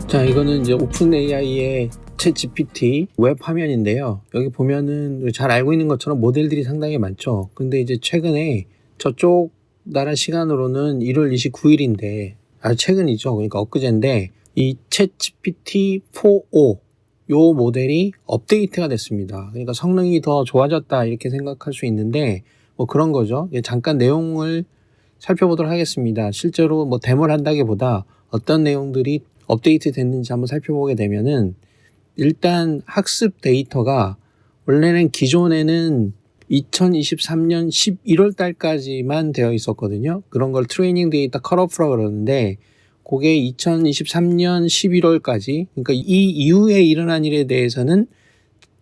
자, 이거는 이제 오픈 AI의 챗 GPT 웹 화면인데요. 여기 보면은 잘 알고 있는 것처럼 모델들이 상당히 많죠. 근데 이제 최근에 저쪽 나라 시간으로는 1월 29일인데 아주 최근이죠. 그러니까 엊그제인데 이 챗 GPT 4o 요 모델이 업데이트가 됐습니다. 그러니까 성능이 더 좋아졌다 이렇게 생각할 수 있는데 뭐 그런 거죠. 잠깐 내용을 살펴보도록 하겠습니다. 실제로 뭐 데모를 한다기보다 어떤 내용들이 업데이트 됐는지 한번 살펴보게 되면은 일단 학습 데이터가 원래는 기존에는 2023년 11월 달까지만 되어 있었거든요. 그런 걸 트레이닝 데이터 컷오프라고 그러는데 그게 2023년 11월까지, 그러니까 이 이후에 일어난 일에 대해서는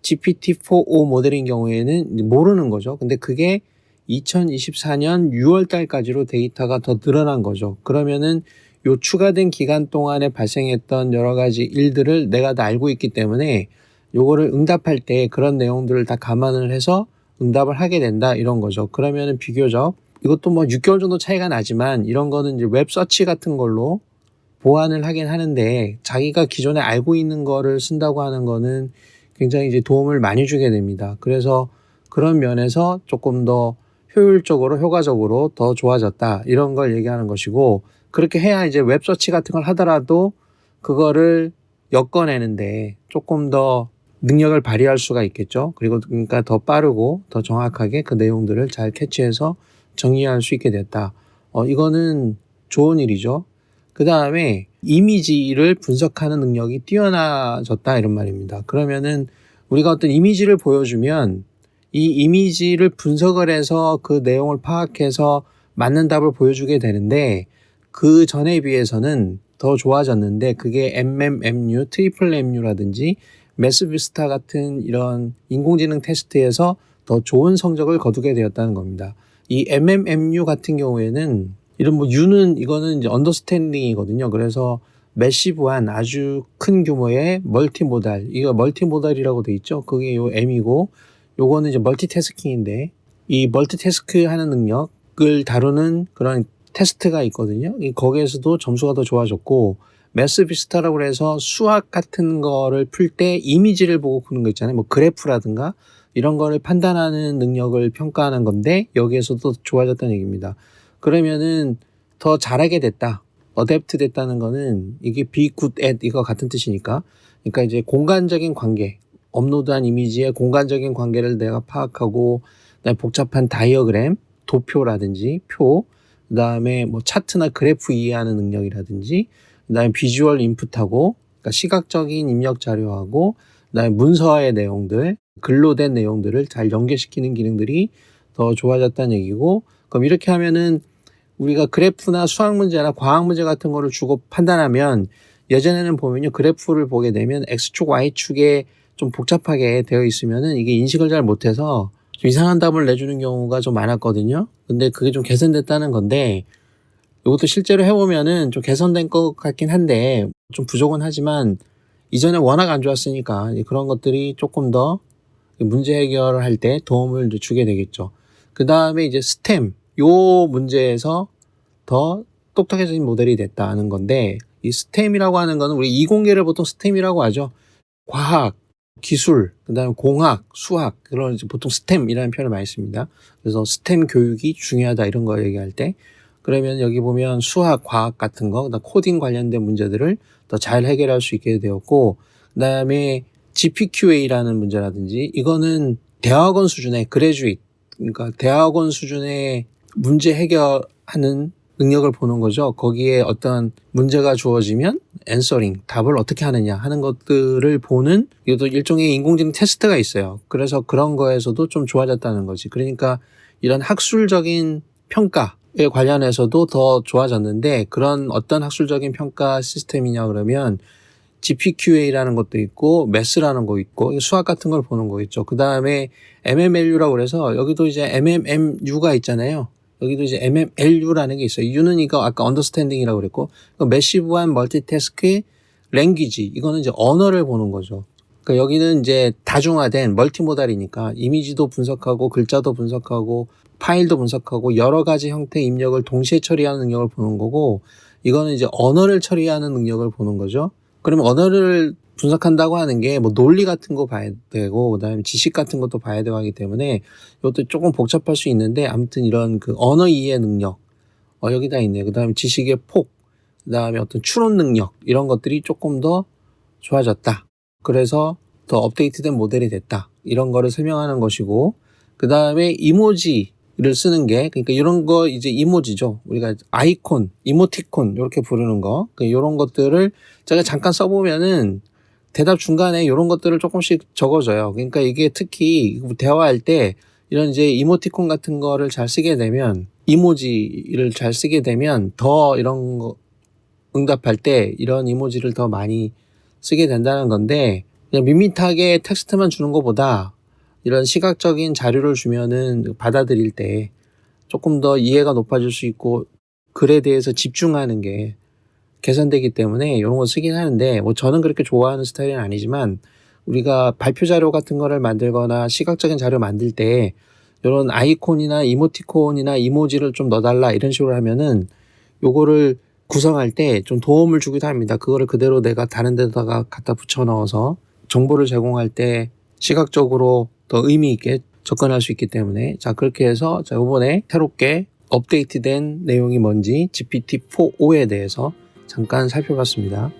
GPT-4o 모델인 경우에는 모르는 거죠. 근데 그게 2024년 6월 달까지로 데이터가 더 늘어난 거죠. 그러면은 요 추가된 기간 동안에 발생했던 여러 가지 일들을 내가 다 알고 있기 때문에 요거를 응답할 때 그런 내용들을 다 감안을 해서 응답을 하게 된다 이런 거죠. 그러면은 비교적 이것도 뭐 6개월 정도 차이가 나지만 이런 거는 이제 웹 서치 같은 걸로 보완을 하긴 하는데 자기가 기존에 알고 있는 거를 쓴다고 하는 거는 굉장히 이제 도움을 많이 주게 됩니다. 그래서 그런 면에서 조금 더 효율적으로 효과적으로 더 좋아졌다 이런 걸 얘기하는 것이고, 그렇게 해야 이제 웹서치 같은 걸 하더라도 그거를 엮어내는데 조금 더 능력을 발휘할 수가 있겠죠. 그리고 그러니까 더 빠르고 더 정확하게 그 내용들을 잘 캐치해서 정리할 수 있게 됐다. 이거는 좋은 일이죠. 그 다음에 이미지를 분석하는 능력이 뛰어나졌다 이런 말입니다. 그러면은 우리가 어떤 이미지를 보여주면 이 이미지를 분석을 해서 그 내용을 파악해서 맞는 답을 보여주게 되는데 그 전에 비해서는 더 좋아졌는데 그게 MMMU, 트리플 MU라든지 매스비스타 같은 이런 인공지능 테스트에서 더 좋은 성적을 거두게 되었다는 겁니다. 이 MMMU 같은 경우에는 이런 뭐 U는 이거는 이제 언더스탠딩이거든요. 그래서 매시브한 아주 큰 규모의 멀티모달, 이거 멀티모달이라고 돼 있죠. 그게 요 M이고 요거는 이제 멀티태스킹인데 이 멀티태스크 하는 능력을 다루는 그런 테스트가 있거든요. 거기에서도 점수가 더 좋아졌고, 매스비스타라고 해서 수학 같은 거를 풀 때 이미지를 보고 푸는 거 있잖아요. 뭐 그래프라든가 이런 거를 판단하는 능력을 평가하는 건데 여기에서도 좋아졌다는 얘기입니다. 그러면은 더 잘하게 됐다. 어댑트 됐다는 거는 이게 be good at 이거 같은 뜻이니까. 그러니까 이제 공간적인 관계, 업로드한 이미지의 공간적인 관계를 내가 파악하고, 그다음에 복잡한 다이어그램, 도표라든지 표, 그다음에 뭐 차트나 그래프 이해하는 능력이라든지, 그다음에 비주얼 인풋하고, 그러니까 시각적인 입력 자료하고, 그다음에 문서의 내용들, 글로 된 내용들을 잘 연계시키는 기능들이 더 좋아졌다는 얘기고, 그럼 이렇게 하면은 우리가 그래프나 수학 문제나 과학 문제 같은 거를 주고 판단하면 예전에는 보면요, 그래프를 보게 되면 X축, Y축에 좀 복잡하게 되어 있으면은 이게 인식을 잘 못해서 좀 이상한 답을 내주는 경우가 좀 많았거든요. 근데 그게 좀 개선됐다는 건데, 이것도 실제로 해보면은 좀 개선된 것 같긴 한데 좀 부족은 하지만 이전에 워낙 안 좋았으니까 그런 것들이 조금 더 문제 해결을 할 때 도움을 주게 되겠죠. 그 다음에 이제 스템, 요 문제에서 더 똑똑해진 모델이 됐다는 건데, 이 스템이라고 하는 거는 우리 이공계를 보통 스템이라고 하죠. 과학, 기술, 그다음에 공학, 수학, 그런 보통 스템이라는 표현을 많이 씁니다. 그래서 스템 교육이 중요하다 이런 거 얘기할 때, 그러면 여기 보면 수학, 과학 같은 거, 그다음 코딩 관련된 문제들을 더 잘 해결할 수 있게 되었고, 그다음에 GPQA라는 문제라든지 이거는 대학원 수준의 그래주잇, 그러니까 대학원 수준의 문제 해결하는 능력을 보는 거죠. 거기에 어떤 문제가 주어지면 앤서링, 답을 어떻게 하느냐 하는 것들을 보는, 이것도 일종의 인공지능 테스트가 있어요. 그래서 그런 거에서도 좀 좋아졌다는 거지. 그러니까 이런 학술적인 평가에 관련해서도 더 좋아졌는데, 그런 어떤 학술적인 평가 시스템이냐 그러면 GPQA라는 것도 있고 매스라는 거 있고 수학 같은 걸 보는 거 있죠. 그 다음에 MMLU라고 그래서 여기도 이제 MMMU가 있잖아요. 여기도 이제 MMLU라는 게 있어요. U는 이거 아까 언더스탠딩이라고 그랬고, 매시브한 멀티태스크 랭귀지, 이거는 이제 언어를 보는 거죠. 그러니까 여기는 이제 다중화된 멀티모달이니까 이미지도 분석하고 글자도 분석하고 파일도 분석하고 여러 가지 형태의 입력을 동시에 처리하는 능력을 보는 거고, 이거는 이제 언어를 처리하는 능력을 보는 거죠. 그러면 언어를 분석한다고 하는 게 뭐 논리 같은 거 봐야 되고 그다음에 지식 같은 것도 봐야 되고 하기 때문에 이것도 조금 복잡할 수 있는데 아무튼 이런 그 언어 이해 능력 여기다 있네요. 그다음에 지식의 폭, 그다음에 어떤 추론 능력 이런 것들이 조금 더 좋아졌다. 그래서 더 업데이트된 모델이 됐다. 이런 거를 설명하는 것이고 그다음에 이모지를 쓰는 게 그러니까 이런 거 이제 이모지죠. 우리가 아이콘, 이모티콘 이렇게 부르는 거. 이런 것들을 제가 잠깐 써보면은 대답 중간에 이런 것들을 조금씩 적어줘요. 그러니까 이게 특히 대화할 때 이런 이제 이모티콘 같은 거를 잘 쓰게 되면 이모지를 잘 쓰게 되면 더 이런 거 응답할 때 이런 이모지를 더 많이 쓰게 된다는 건데 그냥 밋밋하게 텍스트만 주는 것보다 이런 시각적인 자료를 주면은 받아들일 때 조금 더 이해가 높아질 수 있고 글에 대해서 집중하는 게 개선되기 때문에 이런 거 쓰긴 하는데 뭐 저는 그렇게 좋아하는 스타일은 아니지만 우리가 발표 자료 같은 거를 만들거나 시각적인 자료 만들 때 이런 아이콘이나 이모티콘이나 이모지를 좀 넣어달라 이런 식으로 하면은 요거를 구성할 때 좀 도움을 주기도 합니다. 그거를 그대로 내가 다른 데다가 갖다 붙여 넣어서 정보를 제공할 때 시각적으로 더 의미 있게 접근할 수 있기 때문에 자 그렇게 해서 자 이번에 새롭게 업데이트된 내용이 뭔지 GPT-4.5에 대해서 잠깐 살펴봤습니다.